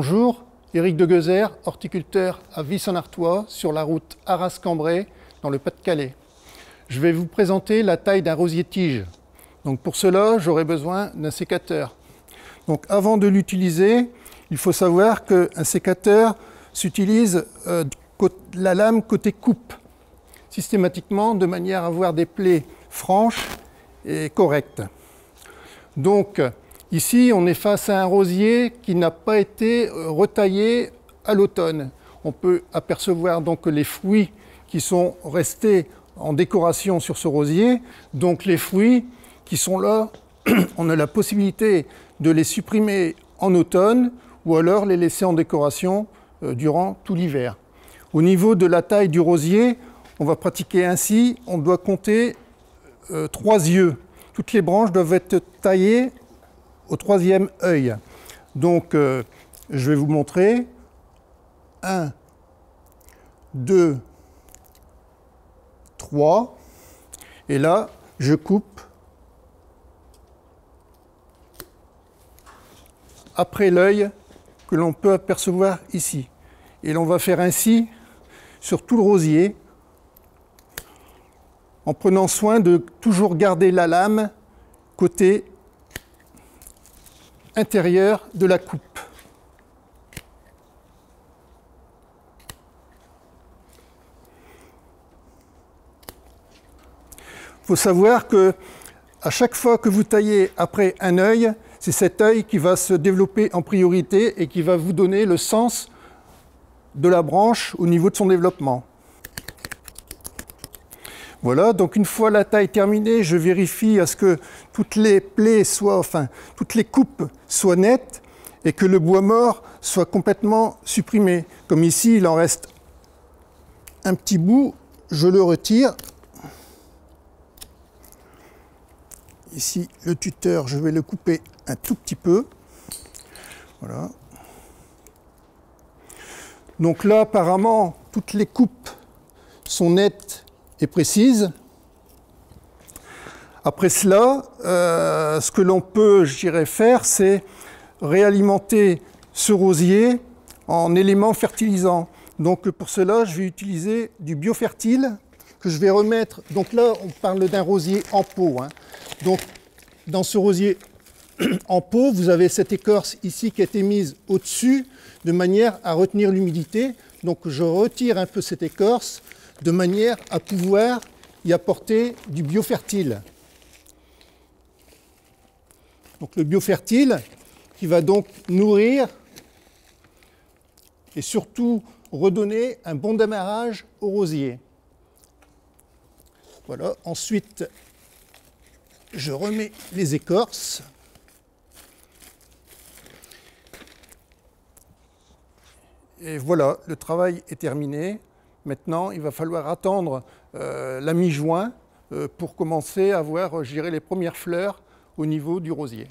Bonjour, Éric de Gueuzer, horticulteur à Vis-en-Artois, sur la route Arras-Cambrai, dans le Pas-de-Calais. Je vais vous présenter la taille d'un rosier-tige. Donc pour cela, j'aurai besoin d'un sécateur. Donc avant de l'utiliser, il faut savoir qu'un sécateur s'utilise la lame côté coupe, systématiquement, de manière à avoir des plaies franches et correctes. Donc ici, on est face à un rosier qui n'a pas été retaillé à l'automne. On peut apercevoir donc les fruits qui sont restés en décoration sur ce rosier. Donc les fruits qui sont là, on a la possibilité de les supprimer en automne ou alors les laisser en décoration durant tout l'hiver. Au niveau de la taille du rosier, on va pratiquer ainsi. On doit compter 3 yeux. Toutes les branches doivent être taillées au 3e œil. Donc, je vais vous montrer. 1, 2, 3. Et là, je coupe après l'œil que l'on peut apercevoir ici. Et l'on va faire ainsi sur tout le rosier, en prenant soin de toujours garder la lame côté intérieur de la coupe. Il faut savoir que à chaque fois que vous taillez après un œil, c'est cet œil qui va se développer en priorité et qui va vous donner le sens de la branche au niveau de son développement. Voilà, donc une fois la taille terminée, je vérifie à ce que toutes les plaies soient, toutes les coupes soient nettes et que le bois mort soit complètement supprimé. Comme ici, il en reste un petit bout, je le retire. Ici, le tuteur, je vais le couper un tout petit peu. Voilà. Donc là, apparemment, toutes les coupes sont nettes et précises. Après cela, ce que l'on peut, je dirais, faire, c'est réalimenter ce rosier en éléments fertilisants. Donc pour cela, je vais utiliser du biofertile que je vais remettre. Donc là, on parle d'un rosier en pot. Donc dans ce rosier en pot, vous avez cette écorce ici qui a été mise au-dessus de manière à retenir l'humidité. Donc je retire un peu cette écorce de manière à pouvoir y apporter du biofertile. Donc le biofertile qui va donc nourrir et surtout redonner un bon démarrage au rosier. Voilà, ensuite je remets les écorces. Et voilà, le travail est terminé. Maintenant, il va falloir attendre la mi-juin pour commencer à voir, je dirais, les premières fleurs au niveau du rosier.